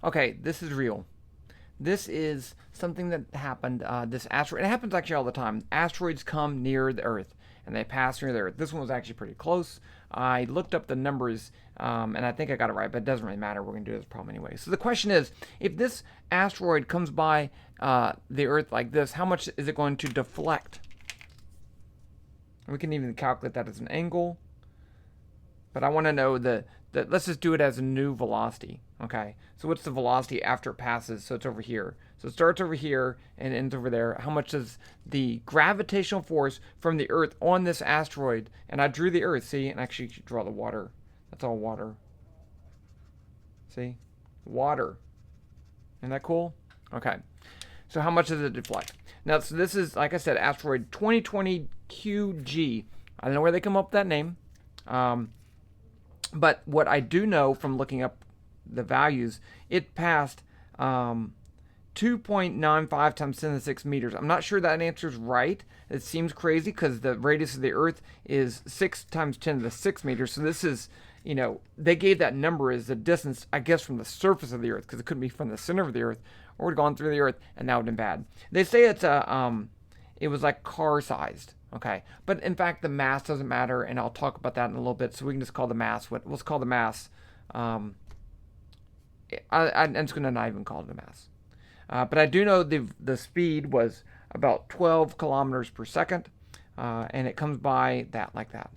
Okay, this is real. This is something that happened. This asteroid. It happens actually all the time. Asteroids come near the Earth and they pass near the Earth. This one was actually pretty close. I looked up the numbers and I think I got it right, but it doesn't really matter. We're going to do this problem anyway. So the question is, if this asteroid comes by the Earth like this, how much is it going to deflect? We can even calculate that as an angle. But I want to know let's just do it as a new velocity. Okay, so what's the velocity after it passes? So it's over here. So it starts over here and ends over there. How much does the gravitational force from the Earth on this asteroid? And I drew the Earth, see, and actually draw the water. That's all water. See, water. Isn't that cool? Okay. So how much does it deflect? Now, so this is, like I said, asteroid 2020 QG. I don't know where they come up with that name. But what I do know from looking up the values, it passed 2.95 times 10 to the 6 meters. I'm not sure that answer is right. It seems crazy because the radius of the Earth is 6 times 10 to the 6 meters. So this is, they gave that number as the distance, I guess, from the surface of the Earth, because it couldn't be from the center of the Earth, or it would have gone through the Earth, and that would have been bad. They say it was like car-sized. Okay, but in fact, the mass doesn't matter, and I'll talk about that in a little bit. So we can just call the mass let's call the mass. I'm just gonna not even call it a mass. But I do know the speed was about 12 kilometers per second, and it comes by that like that.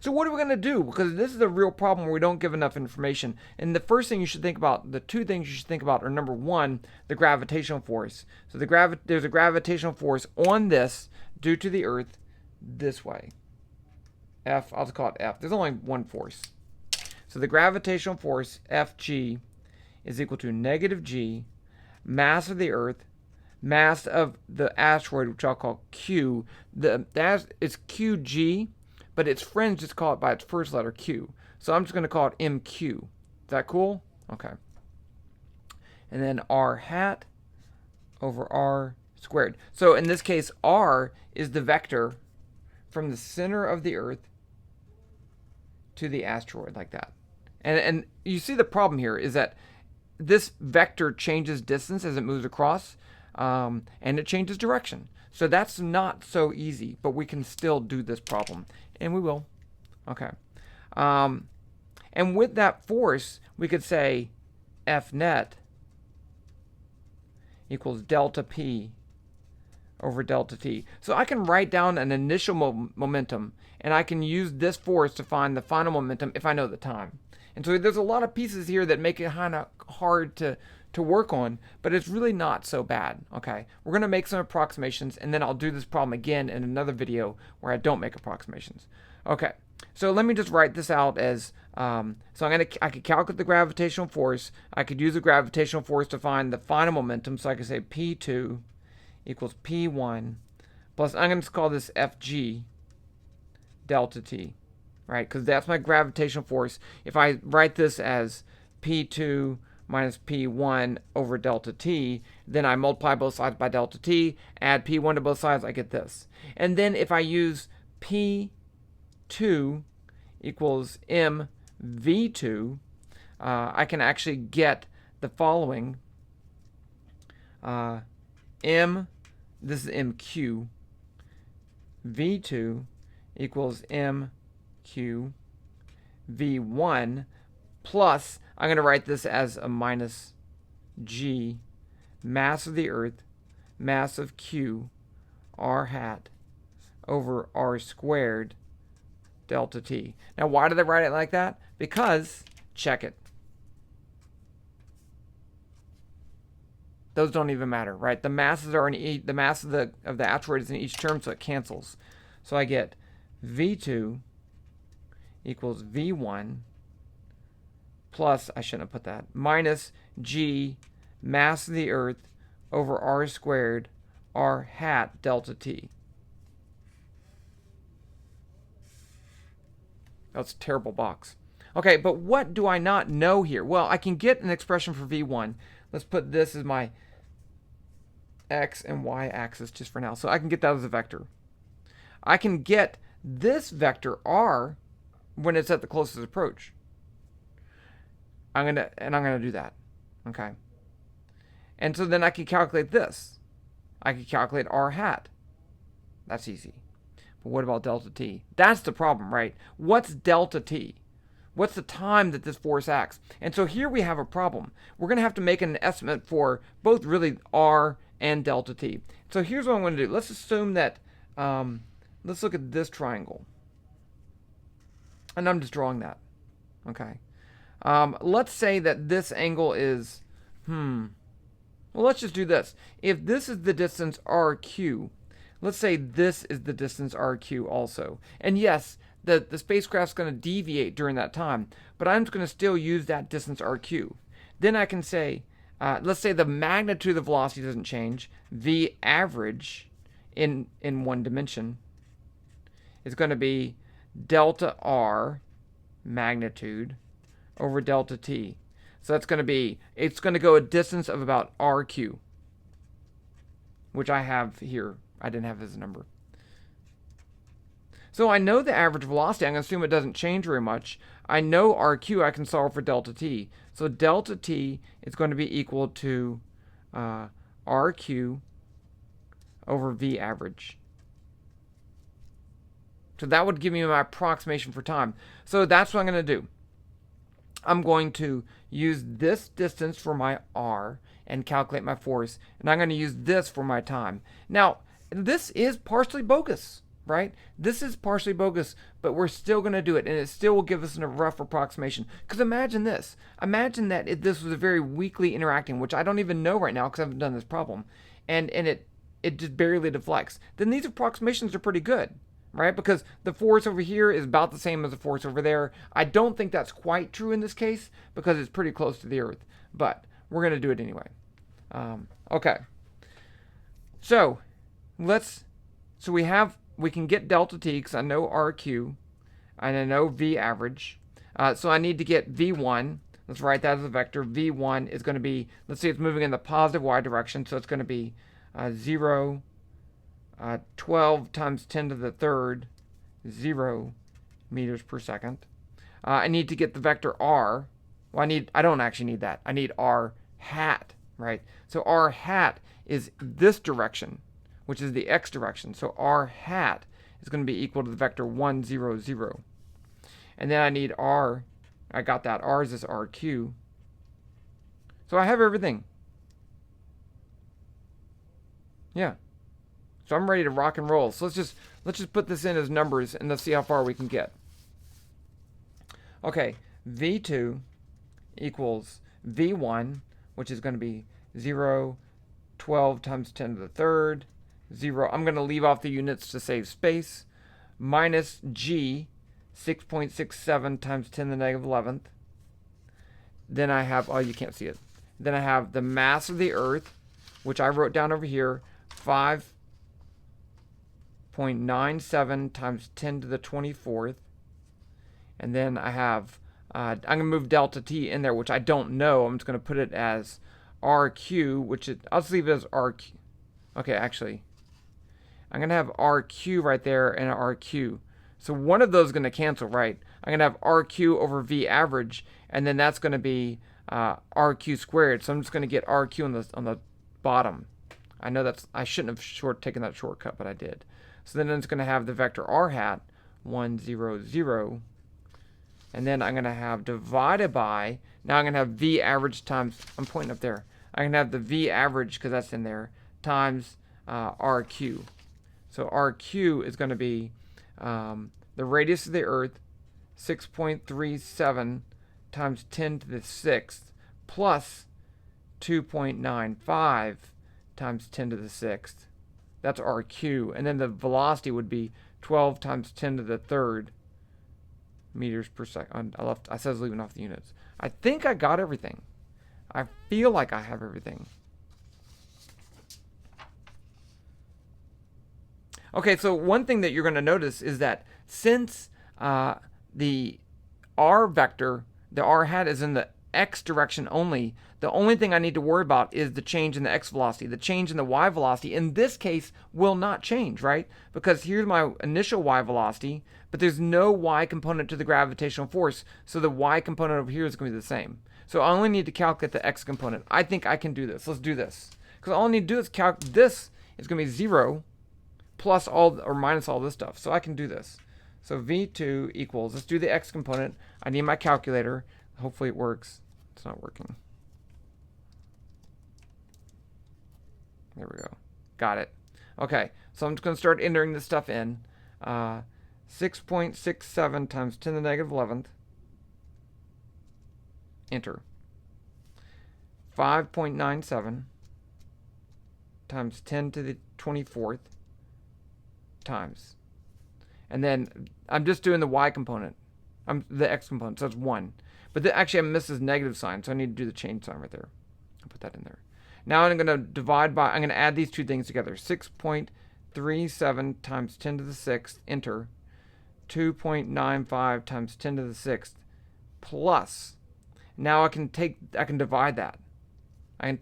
So what are we going to do? Because this is a real problem where we don't give enough information. And the first thing you should think about, the two things you should think about are, number one, the gravitational force. So there's a gravitational force on this due to the Earth this way. F, I'll just call it F. There's only one force. So the gravitational force, Fg, is equal to negative g, mass of the Earth, mass of the asteroid, which I'll call Q. It's Qg, but its friends just call it by its first letter, Q. So I'm just going to call it MQ. Is that cool? Okay. And then R hat over R squared. So in this case, R is the vector from the center of the Earth to the asteroid, like that. And you see the problem here is that this vector changes distance as it moves across, and it changes direction. So that's not so easy, but we can still do this problem. And we will. Okay. And with that force, we could say F net equals delta P over delta T. So I can write down an initial momentum, and I can use this force to find the final momentum if I know the time. And so there's a lot of pieces here that make it kind of hard to work on, but it's really not so bad. Okay, we're going to make some approximations, and then I'll do this problem again in another video where I don't make approximations. Okay, so let me just write this out as I could calculate the gravitational force. I could use the gravitational force to find the final momentum, so I could say P2 equals P1 plus, I'm going to call this Fg delta T, right? Because that's my gravitational force. If I write this as P2 minus P1 over delta T, then I multiply both sides by delta T, add P1 to both sides, I get this. And then if I use P2 equals mv2, I can actually get the following. This is mq, v2 equals mq v1 plus, I'm going to write this as a minus g, mass of the Earth, mass of q, r hat, over r squared, delta t. Now, why did I write it like that? Because, check it. Those don't even matter, right? The masses are in the mass of the asteroid is in each term, so it cancels. So I get v2 equals v1 plus, I shouldn't have put that, minus g, mass of the Earth, over r squared, r hat, delta t. That's a terrible box. Okay, but what do I not know here? Well, I can get an expression for v1. Let's put this as my x and y axis just for now. So I can get that as a vector. I can get this vector r when it's at the closest approach. I'm gonna do that. Okay. And so then I can calculate this. I can calculate r hat. That's easy. But what about delta t? That's the problem, right? What's delta t? What's the time that this force acts? And so here we have a problem. We're going to have to make an estimate for both really r and delta t. So here's what I'm going to do. Let's assume that, let's look at this triangle. And I'm just drawing that. Okay. Let's say that this angle is, well, let's just do this. If this is the distance RQ, let's say this is the distance RQ also. And yes, the spacecraft's going to deviate during that time, but I'm just going to still use that distance RQ. Then I can say, let's say the magnitude of the velocity doesn't change. V average in one dimension is going to be delta R magnitude over delta T. So that's going to be, it's going to go a distance of about RQ, which I have here. I didn't have this number. So I know the average velocity. I'm going to assume it doesn't change very much. I know RQ. I can solve for delta T. So delta T is going to be equal to RQ over V average. So that would give me my approximation for time. So that's what I'm going to do. I'm going to use this distance for my R and calculate my force. And I'm going to use this for my time. Now, this is partially bogus, right? This is partially bogus, but we're still going to do it. And it still will give us a rough approximation. Because imagine this. Imagine that if this was a very weakly interacting, which I don't even know right now because I haven't done this problem. And it just barely deflects. Then these approximations are pretty good. Right? Because the force over here is about the same as the force over there. I don't think that's quite true in this case because it's pretty close to the Earth. But we're going to do it anyway. Okay. So we can get delta T because I know RQ and I know V average. So I need to get V1. Let's write that as a vector. V1 is going to be, let's see, it's moving in the positive y direction. So it's going to be 0, 12 times 10 to the third, 0 meters per second. I need to get the vector r. Well, I don't actually need that. I need r hat, right? So r hat is this direction, which is the x direction. So r hat is going to be equal to the vector 1, 0, 0. And then I need r. I got that. R is this RQ. So I have everything. Yeah. So I'm ready to rock and roll. So let's just put this in as numbers and let's see how far we can get. Okay, V2 equals V1, which is going to be 0, 12 times 10 to the third, 0. I'm going to leave off the units to save space, minus G, 6.67 times 10 to the negative 11th. Then I have, oh, you can't see it. Then I have the mass of the Earth, which I wrote down over here, 5.97 times 10 to the 24th. And then I have, I'm going to move delta T in there, which I don't know. I'm just going to put it as RQ, which is, I'll just leave it as RQ. Okay, actually, I'm going to have RQ right there and RQ. So one of those is going to cancel, right? I'm going to have RQ over V average, and then that's going to be RQ squared. So I'm just going to get RQ on the bottom. I know I shouldn't have taken that shortcut, but I did. So then it's going to have the vector r hat, 1, 0, 0. And then I'm going to have divided by, now I'm going to have V average times, I'm pointing up there. I'm going to have the V average, because that's in there, times RQ. So RQ is going to be the radius of the Earth, 6.37 times 10 to the 6th, plus 2.95 times 10 to the 6th. That's RQ. And then the velocity would be 12 times 10 to the third meters per second. I said I was leaving off the units. I think I got everything. I feel like I have everything. Okay, so one thing that you're going to notice is that since the r vector, the r hat is in the x direction only, the only thing I need to worry about is the change in the x velocity. The change in the y velocity in this case will not change, right? Because here's my initial y velocity, but there's no y component to the gravitational force, so the y component over here is going to be the same. So I only need to calculate the x component. I think I can do this. Let's do this. Because all I need to do is calculate this is going to be 0 plus all or minus all this stuff. So I can do this. So V2 equals, let's do the x component. I need my calculator. Hopefully it works. It's not working. There we go. Got it. Okay, so I'm just going to start entering this stuff in. 6.67 times 10 to the negative 11th. Enter. 5.97 times 10 to the 24th times. And then I'm just doing the y component. The x component, so it's 1. But actually I missed this negative sign, so I need to do the change sign right there. I'll put that in there. Now I'm going to divide by, I'm going to add these two things together. 6.37 times 10 to the 6th, enter. 2.95 times 10 to the 6th, plus. Now I can divide that.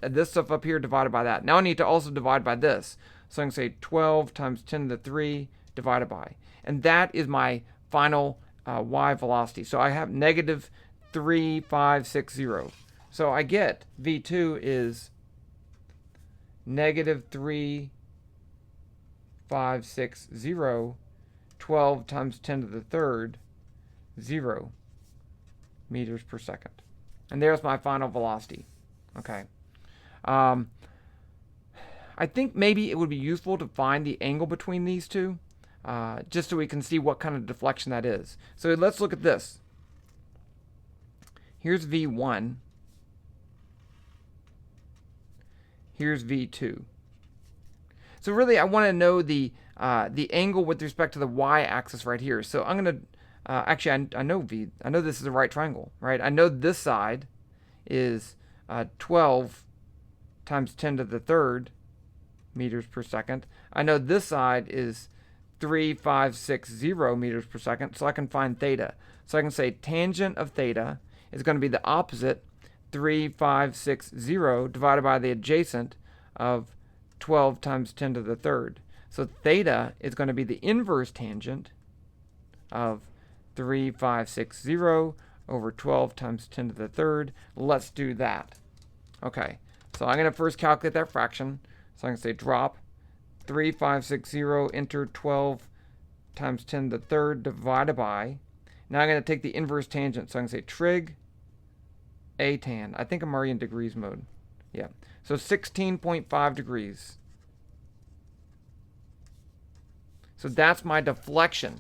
This stuff up here divided by that. Now I need to also divide by this. So I can say 12 times 10 to the 3 divided by. And that is my final y velocity. So I have negative 3,560. So I get V2 is negative 3,560, 12 times 10 to the third, 0 meters per second. And there's my final velocity. Okay. I think maybe it would be useful to find the angle between these two, just so we can see what kind of deflection that is. So let's look at this. Here's V1. Here's V2. So really, I want to know the angle with respect to the y-axis right here. So I'm going to actually, I know this is a right triangle, right? I know this side is 12 times 10 to the third meters per second. I know this side is 3,560 meters per second, so I can find theta. So I can say tangent of theta is going to be the opposite, 3,560 divided by the adjacent of 12 times 10 to the third. So theta is going to be the inverse tangent of 3,560 over 12 times 10 to the third. Let's do that. Okay, so I'm going to first calculate that fraction. So I can say drop 3,560 enter 12 times 10 to the third divided by. Now I'm going to take the inverse tangent. So I can say trig a tan. I think I'm already in degrees mode. Yeah. So 16.5 degrees. So that's my deflection.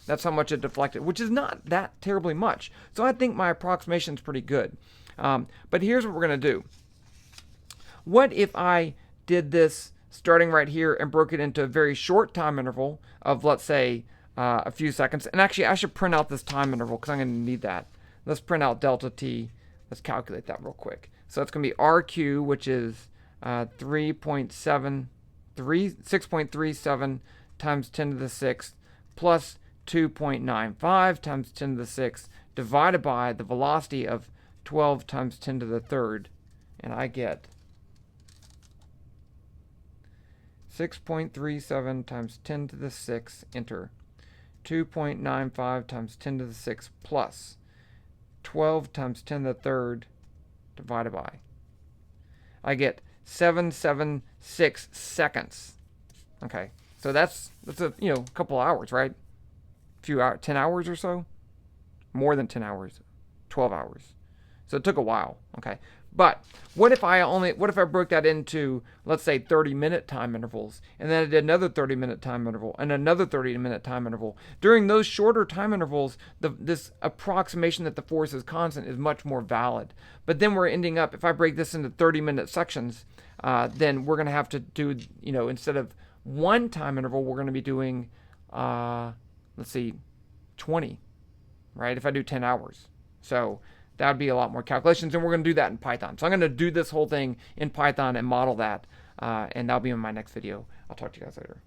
That's how much it deflected, which is not that terribly much. So I think my approximation is pretty good. But here's what we're going to do. What if I did this starting right here and broke it into a very short time interval of, let's say, a few seconds? And actually, I should print out this time interval because I'm going to need that. Let's print out delta t. Let's calculate that real quick. So it's going to be RQ, which is 6.37 times 10 to the 6th plus 2.95 times 10 to the 6th divided by the velocity of 12 times 10 to the third. And I get 6.37 times 10 to the 6th, enter, 2.95 times 10 to the 6th plus 12 times 10 to the third divided by. I get 776 seconds. Okay, so that's a couple of hours, right? A few hours, 10 hours or so, more than 10 hours, 12 hours. So it took a while. Okay, but what if I broke that into, let's say, 30-minute time intervals, and then I did another 30-minute time interval and another 30-minute time interval? During those shorter time intervals, this approximation that the force is constant is much more valid. But then we're ending up, if I break this into 30-minute sections, then we're going to have to do, instead of one time interval, we're going to be doing, let's see, 20, right? If I do 10 hours. So that would be a lot more calculations, and we're going to do that in Python. So I'm going to do this whole thing in Python and model that, and that'll be in my next video. I'll talk to you guys later.